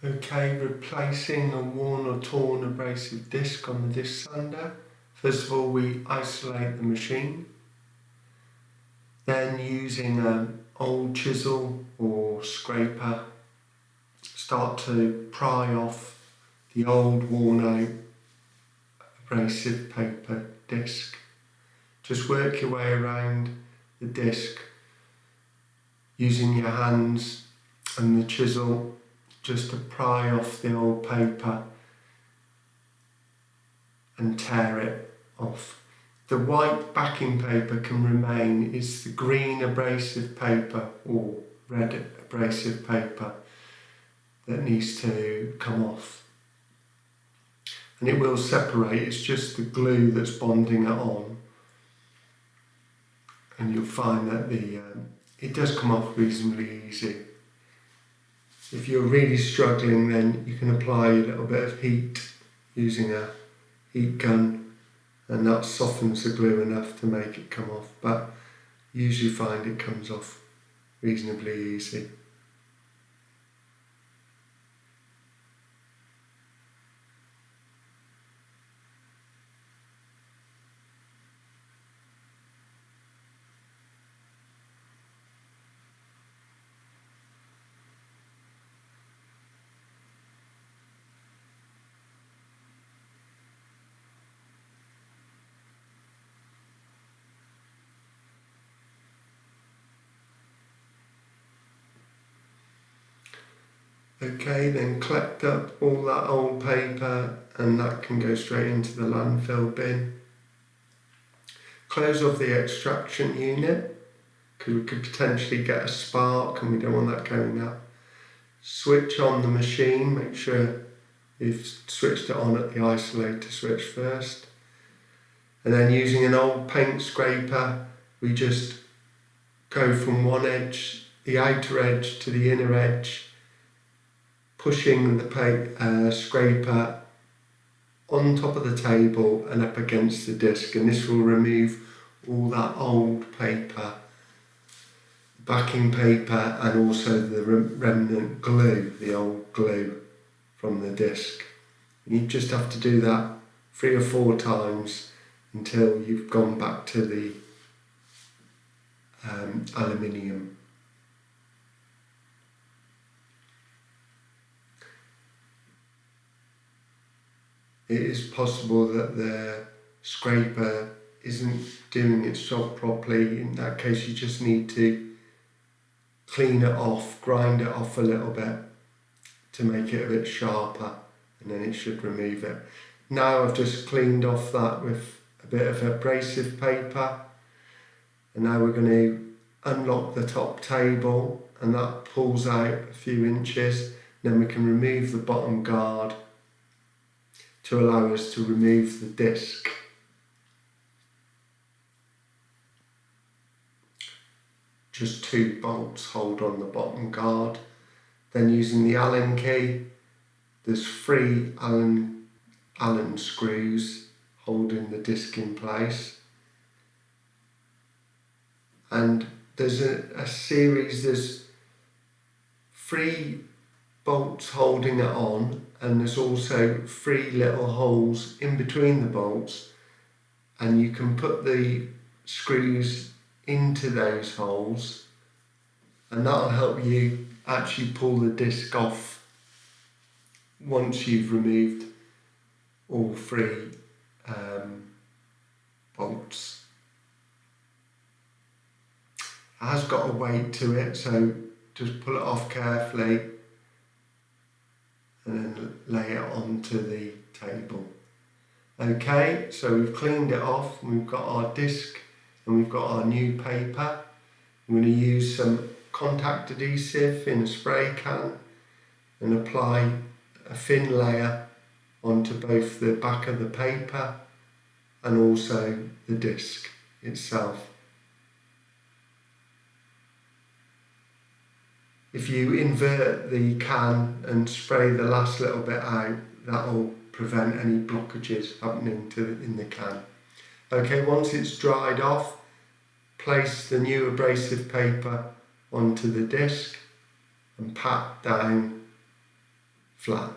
Okay, replacing a worn or torn abrasive disc on the disc sander. First of all, we isolate the machine. Then, using an old chisel or scraper, start to pry off the old worn out abrasive paper disc. Just work your way around the disc using your hands and the chisel just to pry off the old paper and tear it off. The white backing paper can remain. It's the green abrasive paper or red abrasive paper that needs to come off. And it will separate, it's just the glue that's bonding it on. And you'll find that it does come off reasonably easy. If you're really struggling, then you can apply a little bit of heat using a heat gun, and that softens the glue enough to make it come off, but you usually find it comes off reasonably easy. Okay, then collect up all that old paper, and that can go straight into the landfill bin. Close off the extraction unit, because we could potentially get a spark and we don't want that going up. Switch on the machine, make sure you've switched it on at the isolator switch first. And then, using an old paint scraper, we just go from one edge, the outer edge, to the inner edge, pushing the paint scraper on top of the table and up against the disc, and this will remove all that old paper, backing paper, and also the remnant glue, the old glue from the disc. You just have to do that 3 or 4 times until you've gone back to the aluminium. It is possible that the scraper isn't doing its job properly. In that case, you just need to clean it off, grind it off a little bit to make it a bit sharper, and then it should remove it. Now I've just cleaned off that with a bit of abrasive paper, and now we're going to unlock the top table, and that pulls out a few inches. Then we can remove the bottom guard to allow us to remove the disc. Just 2 bolts hold on the bottom guard. Then, using the Allen key, there's 3 Allen screws holding the disc in place. And there's a series, there's 3 bolts holding it on, and there's also 3 little holes in between the bolts, and you can put the screws into those holes, and that'll help you actually pull the disc off once you've removed all 3 bolts. It has got a weight to it, so just pull it off carefully and then lay it onto the table. Okay, so we've cleaned it off, we've got our disc and we've got our new paper. I'm going to use some contact adhesive in a spray can and apply a thin layer onto both the back of the paper and also the disc itself. If you invert the can and spray the last little bit out, that will prevent any blockages happening in the can. Okay, once it's dried off, place the new abrasive paper onto the disc and pat down flat.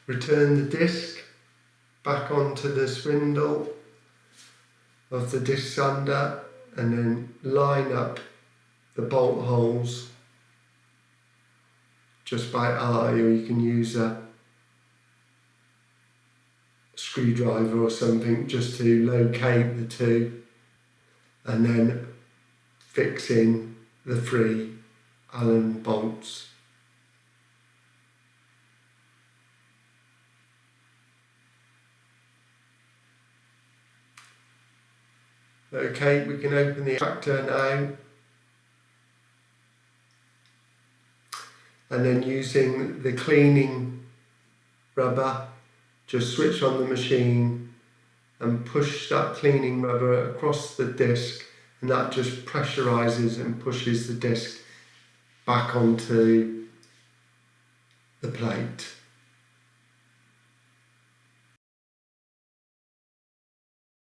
Return the disc back onto the spindle of the disc sander and then line up the bolt holes just by eye, or you can use a screwdriver or something just to locate the two, and then fix in the 3 Allen bolts. Okay, we can open the extractor now, and then using the cleaning rubber, just switch on the machine and push that cleaning rubber across the disc, and that just pressurizes and pushes the disc back onto the plate.